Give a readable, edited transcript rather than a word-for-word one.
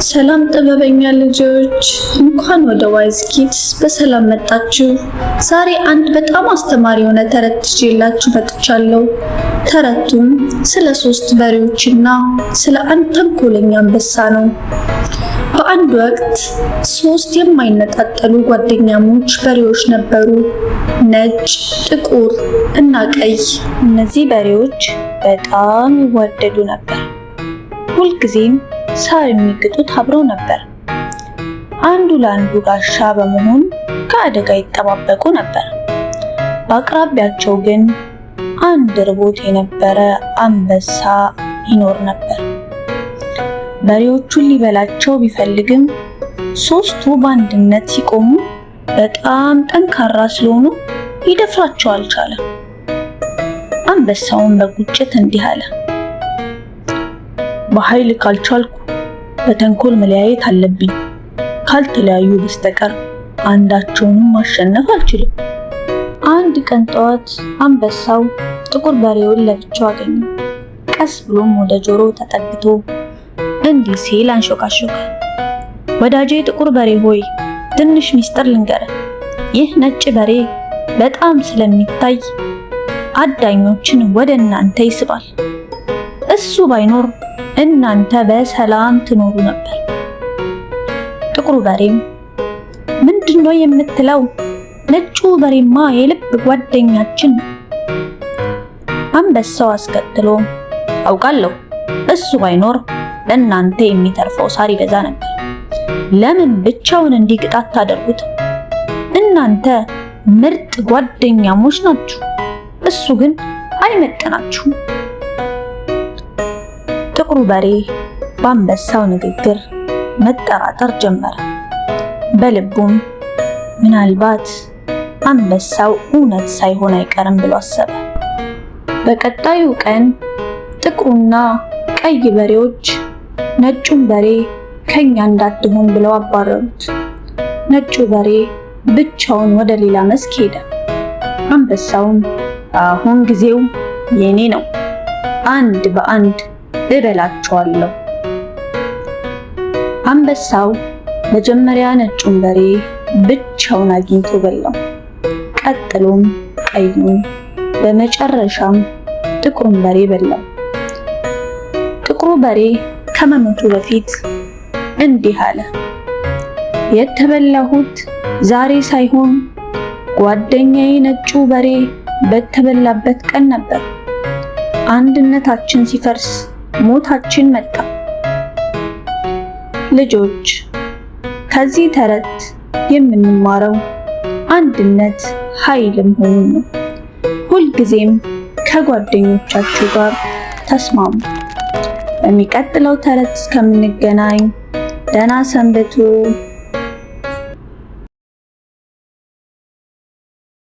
ሰላም ጥበበኛ ልጆች እንኳን ወደ ዋይዝ ኪድስ በሰላም መጣችሁ። ዛሬ አንድ በጣም አስተማሪ የሆነ ተረት ይዤላችሁ መጥቻለሁ። ተረቱም ስለ 3 በሬዎችና ስለ አንድ ተንኮለኛ አንበሳ ነው። በአንድ ወቅት 3 የማይነጣጠሉ ጓደኛሞች በሬዎች ነበሩ፣ ነጭ፣ ጥቁር እና ቀይ። እነዚህ በሬዎች በጣም ይዋደዱ ነበር። ሁልጊዜም ሳር የሚግጡት አብረው ነበር። አንዱ ለአንዱ ጋሻ በመሆን ከአደጋ ይጠባበቁ ነበር። በአቅራቢያቸው ግን አንድ ርቦት የነበረ አንበሳ ይኖር ነበር። በሬዎቹን ሊበላቸው ቢፈልግም 3ቱ በአንድነት ሲቆሙ በጣም ጠንካራ ስለሆኑ ሊደፍራቸው አልቻለም። አንበሳውን በቁጭት እንዲህ አለ፣ በኃይል ካልቻልኩ በተንኮል መለያየት አለብኝ። ካልተለያዩ በስተቀር አንዳቸውንም ማሸነፍ አልችልም። አንድ ቀን ጠዋት አንበሳው ጥቁር በሬውን ለብቻው አገኘው። ቀስ ብሎም ወደ ጆሮ ተጠግቶ እንዲህ ሲል አንሾካሾከ፣ ወዳጄ ጥቁር በሬ ሆይ ትንሽ ሚስጥር ልንገርህ። ይህ ነጭ በሬ በጣም ስለሚታይ አዳኞችን ወደ እናንተ ይስባል። እሱ ባይኖር እናንተ በሰላም ትኖሩ ነበር። ጥቁሩ በሬም ምንድነው የምትለው? ነጩ በሬማ የልብ ጓደኛችን ነው። አንበሳው አስከትሎ አውቃለሁ፣ እሱ ባይኖር ለእናንተ የሚተርፈው ሳር ይበዛ ነበር። ለምን ብቻውን እንዲቅጣት ታደርጉት? እናንተ ምርጥ ጓደኛሞች ናችሁ፣ እሱ ግን አይመጥናችሁም። ጥቁሩ በሬ በአንበሳው ንግግር መጠራጠር ጀመረ። በልቡም ምናልባት አንበሳው እውነት ሳይሆን አይቀርም ብሎ አሰበ። በቀጣዩ ቀን ጥቁሩና ቀይ በሬዎች ነጩን በሬ ከኛ እንዳትሆን ብለው አባረሩት። ነጩ በሬ ብቻውን ወደ ሌላ መስክ ሄደ። አንበሳውም አሁን ጊዜው የኔ ነው፣ አንድ በአንድ እበላቸዋለሁ። አንበሳው መጀመሪያ ነጩን በሬ ብቻውን አግኝቶ በላው። ቀጥሎም ቀዩን፣ በመጨረሻም ጥቁሩን በሬ በላው። ጥቁሩ በሬ ከመሞቱ በፊት እንዲህ አለ፣ የተበላሁት ዛሬ ሳይሆን ጓደኛዬ ነጩ በሬ በተበላበት ቀን ነበር። አንድነታችን ሲፈርስ ሞታችን መጣ። ልጆች ከዚህ ተረት የምንማረው አንድነት ኃይል መሆኑን ነው። ሁልጊዜም ከጓደኞቻችሁ ጋር ተስማሙ። በሚቀጥለው ተረት እስከምንገናኝ ደህና ሰንብቱ።